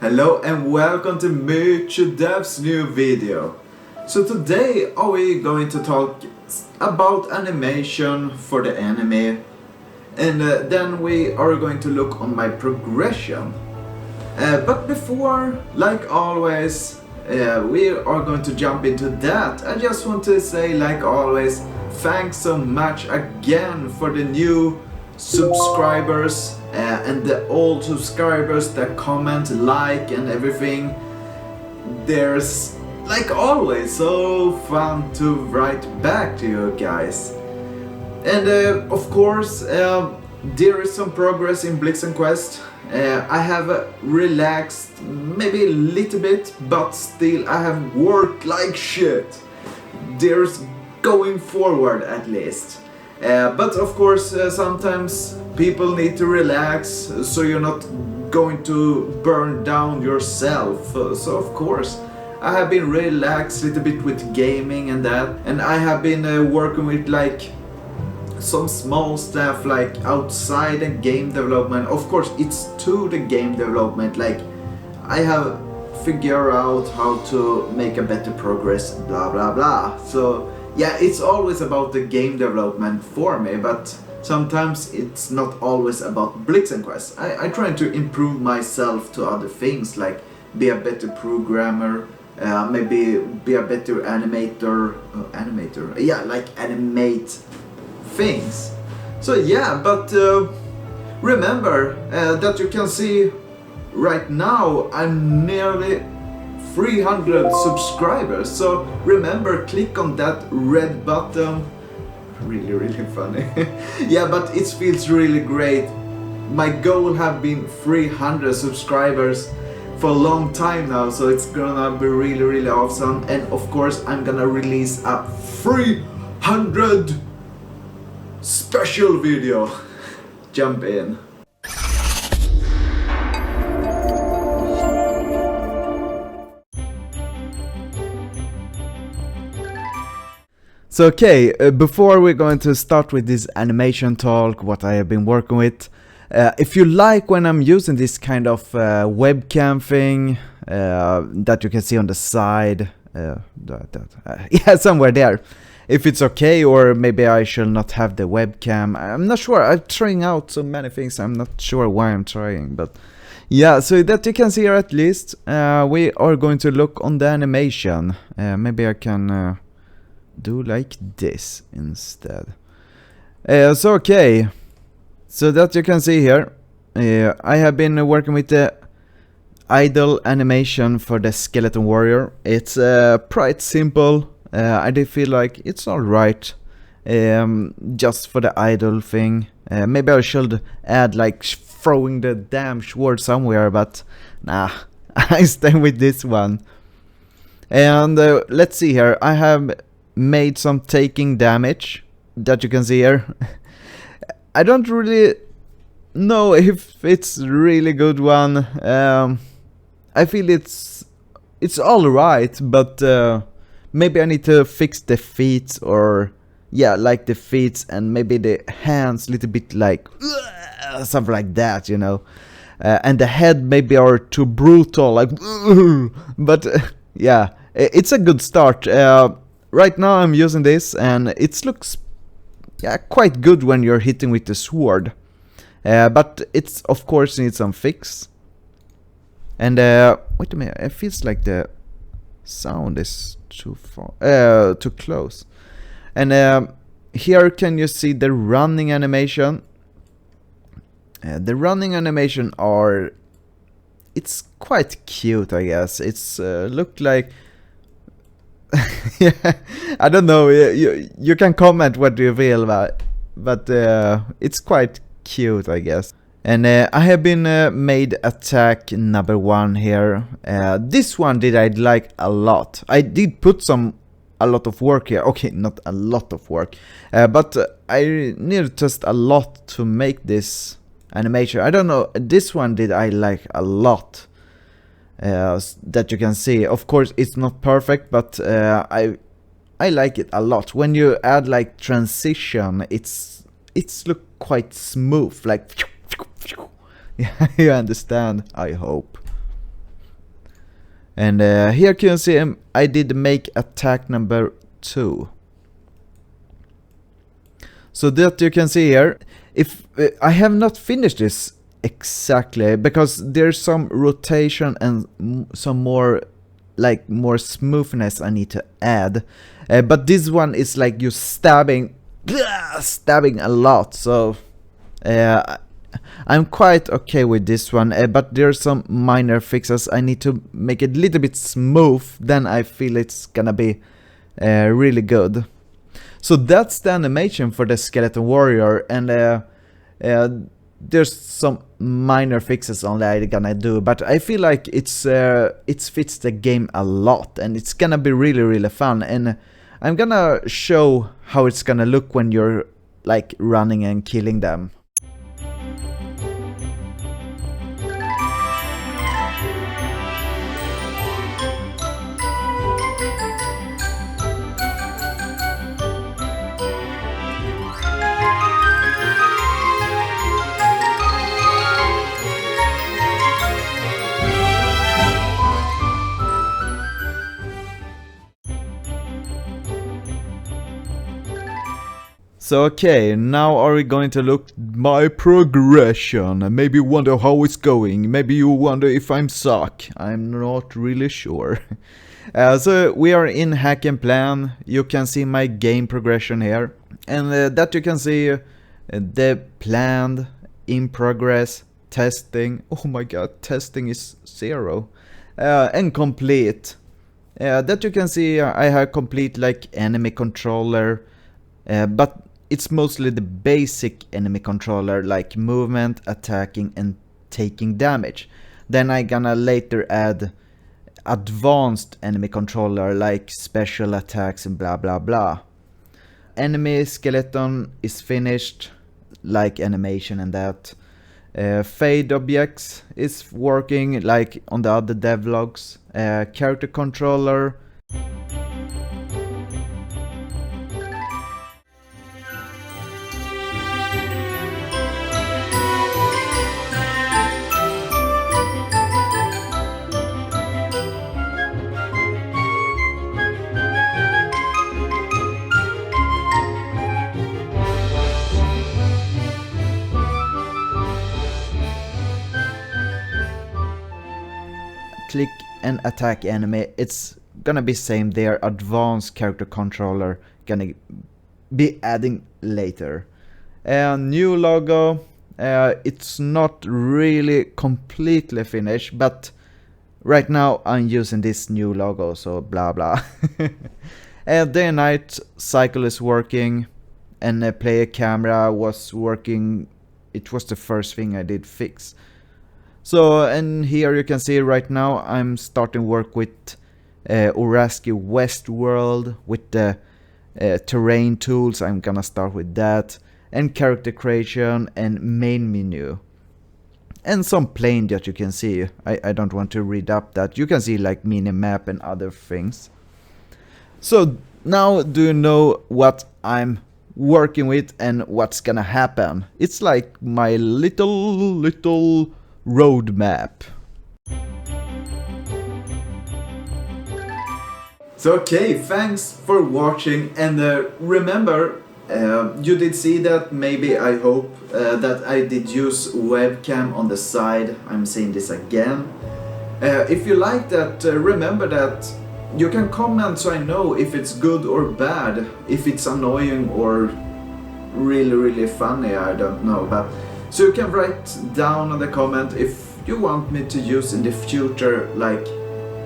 Hello and welcome to Mucho Dev's new video. So today are we going to talk about animation for the anime, and then we are going to look on my progression. But before, like always, we are going to jump into that. I just want to say, like always, thanks so much again for the new subscribers and the old subscribers that comment, like and everything. There's, like always, so fun to write back to you guys. And of course, there is some progress in Blixten Quest. I have relaxed maybe a little bit, but still I have worked like shit. There's going forward at least. But of course, sometimes people need to relax, so you're not going to burn down yourself. So of course, I have been relaxed a little bit with gaming and that, and I have been working with like some small stuff like outside the game development. Of course, it's to the game development, like I have figured out how to make a better progress, blah blah blah. So yeah, it's always about the game development for me, but sometimes it's not always about Blixten Quest. I try to improve myself to other things, like be a better programmer, maybe be a better animator, yeah, like animate things. So yeah, but remember that you can see right now I'm nearly 300 subscribers, so remember, click on that red button. Really funny. Yeah, but it feels really great. My goal have been 300 subscribers for a long time now, so it's gonna be really awesome. And of course I'm gonna release a 300 special video. Jump in. So okay, before we're going to start with this animation talk, what I have been working with, if you like when I'm using this kind of webcam thing that you can see on the side, yeah, somewhere there, if it's okay, or maybe I shall not have the webcam, I'm not sure. I'm trying out so many things, I'm not sure why I'm trying, but yeah, so that you can see here at least, we are going to look on the animation. Maybe I can do like this instead. So okay, so that you can see here, I have been working with the idle animation for the skeleton warrior. It's quite simple. I did feel like it's alright, just for the idle thing. Maybe I should add like throwing the damn sword somewhere, but nah, I stay with this one. And let's see here, I have made some taking damage that you can see here. I don't really know if it's really good one. I feel it's alright, but maybe I need to fix the feet, or yeah, like the feet and maybe the hands a little bit, like something like that, you know. And the head maybe are too brutal, like but yeah, it's a good start. Right now I'm using this and it looks, yeah, quite good when you're hitting with the sword. But it's of course needs some fix. And wait a minute, it feels like the sound is too far, too close. And here can you see the running animation. The running animation are, it's quite cute, I guess. It's looked like yeah, I don't know, you can comment what you feel about, but it's quite cute, I guess. And I have been made attack number 1 here. This one did I like a lot. I did put a lot of work here. Okay, not a lot of work, but I needed just a lot to make this animation. I don't know, this one did I like a lot. That you can see. Of course it's not perfect, but I like it a lot. When you add like transition, it's look quite smooth, like yeah, you understand, I hope. And here can you see I did make attack number 2. So that you can see here, if I have not finished this exactly because there's some rotation and some more smoothness I need to add. But this one is like you stabbing a lot, so I'm quite okay with this one, but there's some minor fixes I need to make it a little bit smooth, then I feel it's gonna be really good. So that's the animation for the Skeleton Warrior, and there's some minor fixes only I'm gonna do, but I feel like it fits the game a lot, and it's gonna be really fun, and I'm gonna show how it's gonna look when you're like running and killing them. So okay, now are we going to look my progression? Maybe you wonder how it's going, maybe you wonder if I'm suck. I'm not really sure. So we are in Hack and Plan, you can see my game progression here. And that you can see the planned, in progress, testing. Oh my god, testing is 0. And complete. That you can see I have complete like enemy controller, but it's mostly the basic enemy controller like movement, attacking and taking damage. Then I gonna later add advanced enemy controller like special attacks and blah blah blah. Enemy skeleton is finished, like animation and that. Fade objects is working like on the other devlogs. Character controller. Click and attack enemy, it's gonna be same there. Advanced character controller gonna be adding later. New logo, it's not really completely finished, but right now I'm using this new logo, so blah blah. Day and night cycle is working, and player camera was working. It was the first thing I did fix. So, and here you can see right now I'm starting work with Oraski West World with the terrain tools. I'm gonna start with that, and character creation and main menu. And some plane that you can see. I don't want to read up that. You can see like mini map and other things. So now do you know what I'm working with and what's gonna happen? It's like my little roadmap. So okay, thanks for watching, and remember, you did see that, maybe I hope, that I did use webcam on the side. I'm saying this again. If you like that, remember that you can comment so I know if it's good or bad, if it's annoying or really funny, I don't know, but so you can write down on the comment if you want me to use in the future, like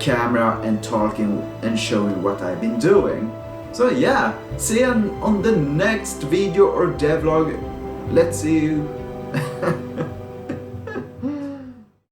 camera and talking and showing what I've been doing. So yeah, see you on the next video or devlog. Let's see you.